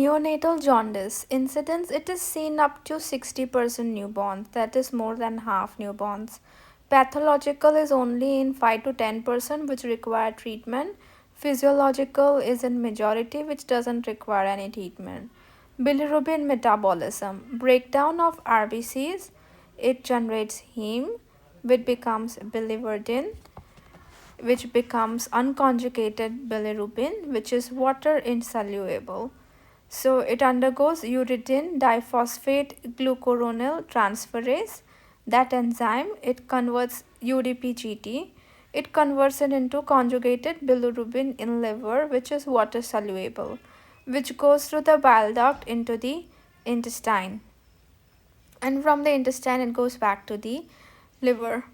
Neonatal jaundice incidence, it is seen up to 60% newborns, that is more than half newborns. Pathological is only in 5 to 10% which require treatment. Physiological is in majority which doesn't require any treatment. Bilirubin metabolism, breakdown of RBCs, it generates heme which becomes biliverdin which becomes unconjugated bilirubin which is water insoluble. So it undergoes uridine diphosphate glucuronil transferase. That enzyme, it converts UDP-GT. It converts it into conjugated bilirubin in liver, which is water soluble, which goes through the bile duct into the intestine. And from the intestine, it goes back to the liver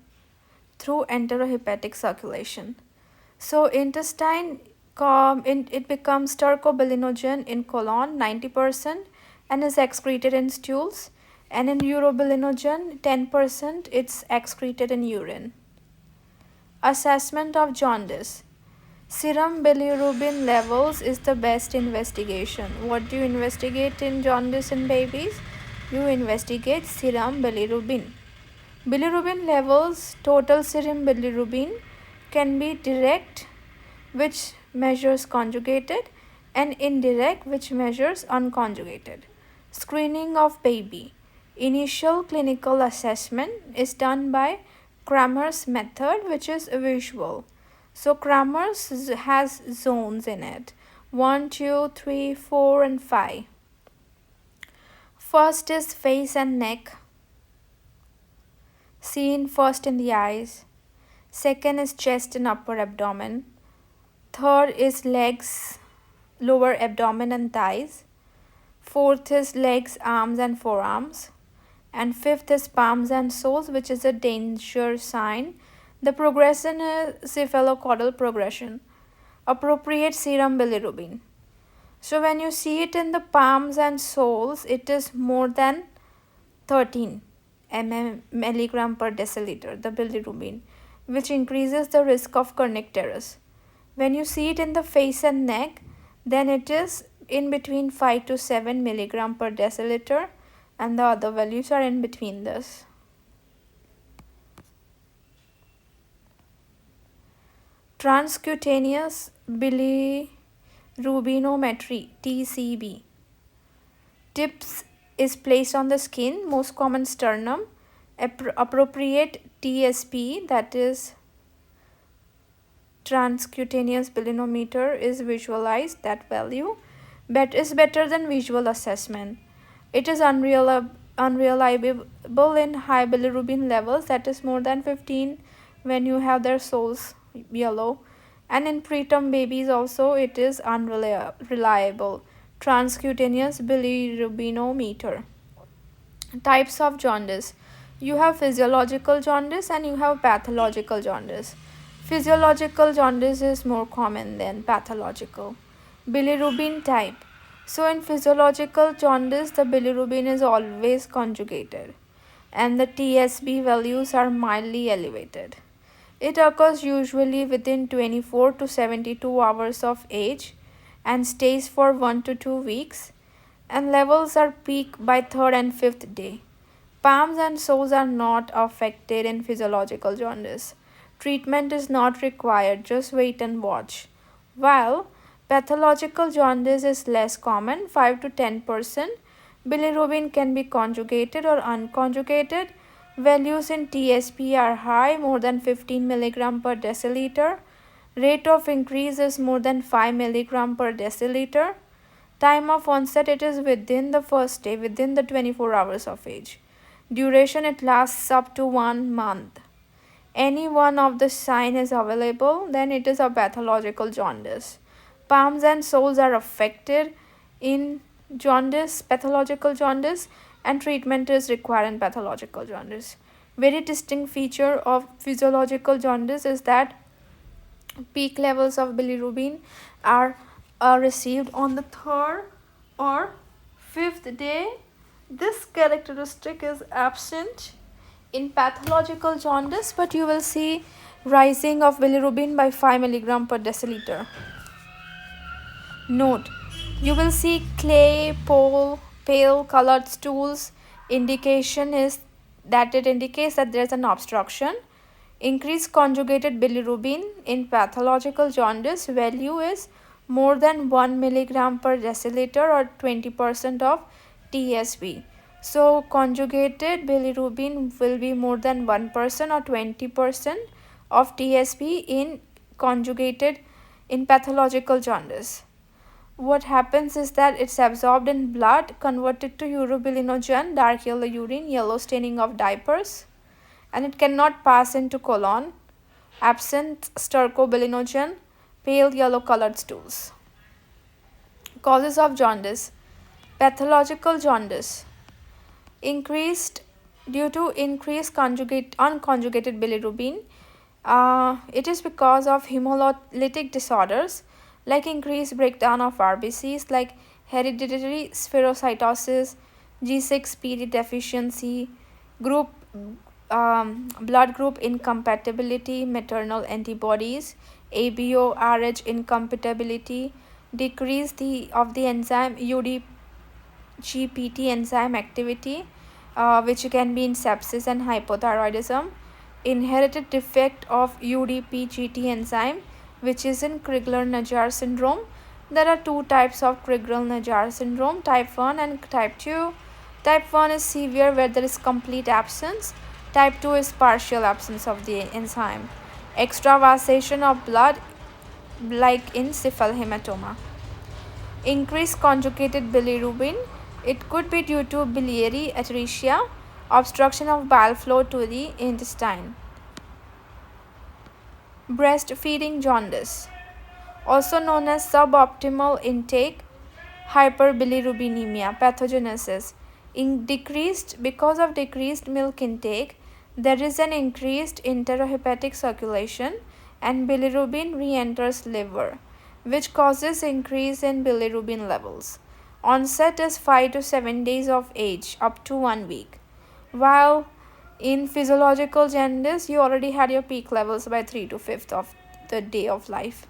through enterohepatic circulation. So intestine it becomes stercobilinogen in colon 90% and is excreted in stools, and in urobilinogen 10% it's excreted in urine. Assessment of jaundice. Serum bilirubin levels is the best investigation. What do you investigate in jaundice in babies? You investigate serum bilirubin. Bilirubin levels, total serum bilirubin can be direct, which measures conjugated, and indirect, which measures unconjugated. Screening of baby. Initial clinical assessment is done by Kramer's method, which is visual. So Kramer's has zones in it, 1, 2, 3, 4 and 5. First is face and neck, seen first in the eyes. Second is chest and upper abdomen. Third is legs, lower abdomen and thighs. Fourth is legs, arms and forearms. And fifth is palms and soles, which is a danger sign. The progression is cephalocaudal progression. Appropriate serum bilirubin. So when you see it in the palms and soles, it is more than 13 milligram per deciliter, the bilirubin, which increases the risk of kernicterus. When you see it in the face and neck, then it is in between 5 to 7 milligram per deciliter, and the other values are in between this. Transcutaneous bilirubinometry, TCB. Tips is placed on the skin, most common sternum. Appropriate TSP, that is transcutaneous bilirubinometer, is visualized. That value is better than visual assessment. It is unreliable in high bilirubin levels, that is more than 15 when you have their soles yellow, and in preterm babies also it is unreliable. Transcutaneous bilirubinometer. Types of jaundice. You have physiological jaundice and you have pathological jaundice. Physiological jaundice is more common than pathological. Bilirubin type. So in physiological jaundice, the bilirubin is always conjugated and the TSB values are mildly elevated. It occurs usually within 24 to 72 hours of age and stays for 1 to 2 weeks, and levels are peak by 3rd and 5th day. Palms and soles are not affected in physiological jaundice. Treatment is not required, just wait and watch. While pathological jaundice is less common, 5 to 10%. Bilirubin can be conjugated or unconjugated. Values in TSP are high, more than 15 milligram per deciliter. Rate of increase is more than 5 milligram per deciliter. Time of onset, it is within the first day, within the 24 hours of age. Duration, it lasts up to 1 month. Any one of the sign is available, then it is a pathological jaundice. Palms and soles are affected in jaundice, pathological jaundice, and treatment is required in pathological jaundice. Very distinct feature of physiological jaundice is that peak levels of bilirubin are received on the 3rd or 5th day. This characteristic is absent in pathological jaundice, but you will see rising of bilirubin by 5 milligram per deciliter. Note: You will see clay, pale colored stools. Indication is that it indicates that there is an obstruction. Increased conjugated bilirubin in pathological jaundice value is more than 1 milligram per deciliter or 20% of TSB. So conjugated bilirubin will be more than 1% or 20% of TSB in conjugated in pathological jaundice. What happens is that it's absorbed in blood, converted to urobilinogen, dark yellow urine, yellow staining of diapers, and it cannot pass into colon. Absent stercobilinogen, pale yellow colored stools. Causes of jaundice. Pathological jaundice. Increased due to increased unconjugated bilirubin. It is because of hemolytic disorders like increased breakdown of RBCs like hereditary spherocytosis, G6PD deficiency, group blood group incompatibility, maternal antibodies, ABO RH incompatibility, decrease of the enzyme UDGPT enzyme activity, which can be in sepsis and hypothyroidism, inherited defect of UDPGT enzyme, which is in Crigler-Najjar syndrome. There are two types of Crigler-Najjar syndrome, type 1 and type 2. Type 1 is severe where there is complete absence. Type 2 is partial absence of the enzyme. Extravasation of blood like in cephalhematoma. Increased conjugated bilirubin. It could be due to biliary atresia, obstruction of bile flow to the intestine. Breastfeeding jaundice, also known as suboptimal intake hyperbilirubinemia. Pathogenesis. Decreased because of decreased milk intake, there is an increased enterohepatic circulation and bilirubin re-enters liver, which causes increase in bilirubin levels. Onset is 5 to 7 days of age, up to 1 week. While in physiological jaundice, you already had your peak levels by 3 to 5th of the day of life.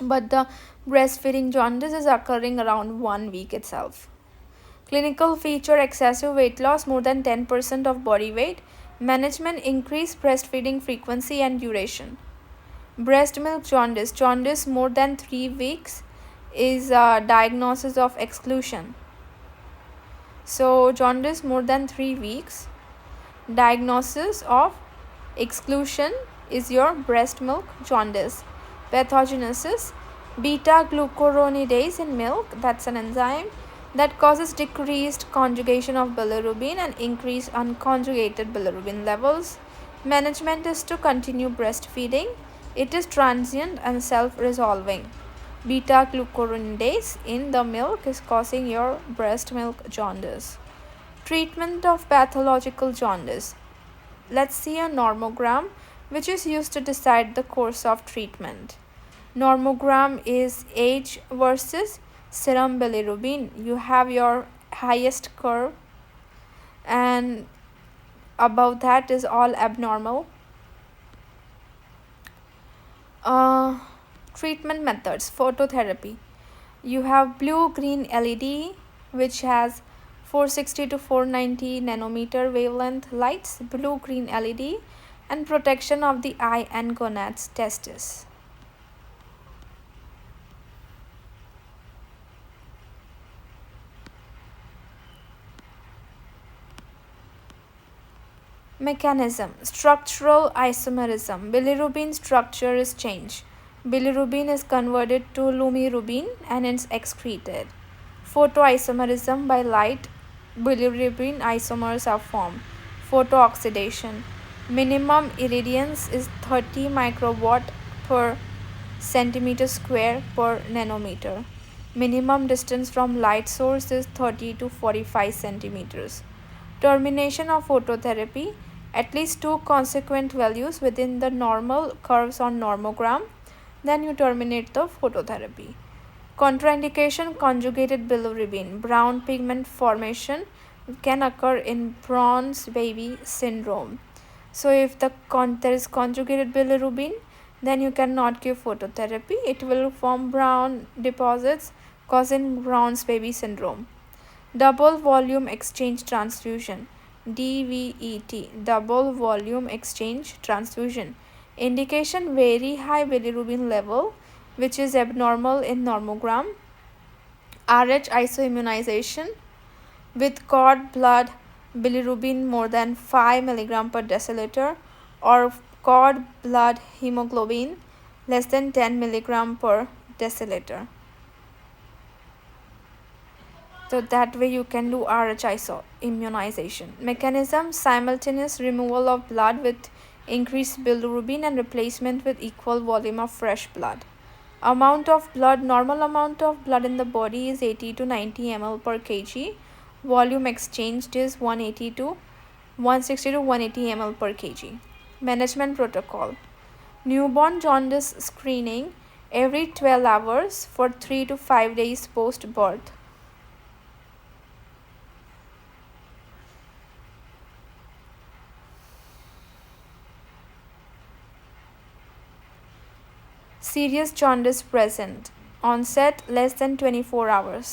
But the breastfeeding jaundice is occurring around 1 week itself. Clinical feature: excessive weight loss, more than 10% of body weight. Management: increased breastfeeding frequency and duration. Breast milk jaundice. Jaundice more than 3 weeks is a diagnosis of exclusion. So jaundice more than 3 weeks, diagnosis of exclusion is your breast milk jaundice. Pathogenesis: beta glucuronidase in milk, that's an enzyme that causes decreased conjugation of bilirubin and increased unconjugated bilirubin levels. Management is to continue breastfeeding. It is transient and self-resolving. Beta glucuronidase in the milk is causing your breast milk jaundice. Treatment of pathological jaundice. Let's see a normogram, which is used to decide the course of treatment. Normogram is age versus serum bilirubin. You have your highest curve, and above that is all abnormal. Treatment methods: phototherapy. You have blue-green LED, which has 460 to 490 nanometer wavelength lights, blue-green LED, and protection of the eye and gonads, testis. Mechanism: structural isomerism. Bilirubin structure is changed. Bilirubin is converted to lumirubin and it's excreted. Photoisomerism: by light, bilirubin isomers are formed. Photooxidation. Minimum irradiance is 30 microwatt per centimeter square per nanometer. Minimum distance from light source is 30 to 45 centimeters. Termination of phototherapy: at least 2 consequent values within the normal curves on normogram, then you terminate the phototherapy. Contraindication: conjugated bilirubin. Brown pigment formation can occur in bronze baby syndrome. So if there is conjugated bilirubin, then you cannot give phototherapy. It will form brown deposits causing Brown's baby syndrome. Double volume exchange transfusion, DVET, double volume exchange transfusion. Indication: very high bilirubin level, which is abnormal in normogram. RH isoimmunization with cord blood bilirubin more than 5 mg per deciliter, or cord blood hemoglobin less than 10 mg per deciliter. So that way you can do RH isoimmunization. Mechanism: simultaneous removal of blood with increased bilirubin and replacement with equal volume of fresh blood. Amount of blood: normal amount of blood in the body is 80 to 90 ml per kg. Volume exchanged is 160 to 180 ml per kg. Management protocol: newborn jaundice screening every 12 hours for 3 to 5 days post birth. Serious jaundice present. Onset less than 24 hours.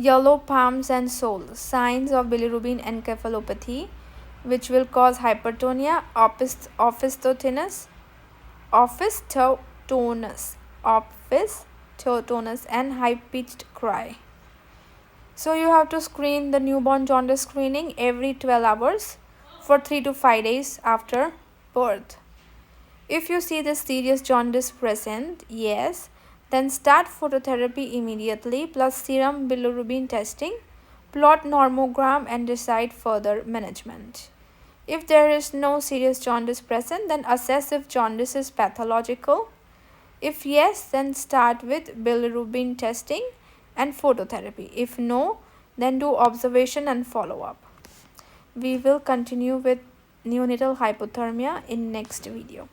Yellow palms and soles. Signs of bilirubin encephalopathy, which will cause hypertonia, opisthotonus, and high-pitched cry. So you have to screen the newborn jaundice screening every 12 hours for 3 to 5 days after birth. If you see the serious jaundice present, yes, then start phototherapy immediately plus serum bilirubin testing. Plot normogram and decide further management. If there is no serious jaundice present, then assess if jaundice is pathological. If yes, then start with bilirubin testing and phototherapy. If no, then do observation and follow up. We will continue with neonatal hypothermia in next video.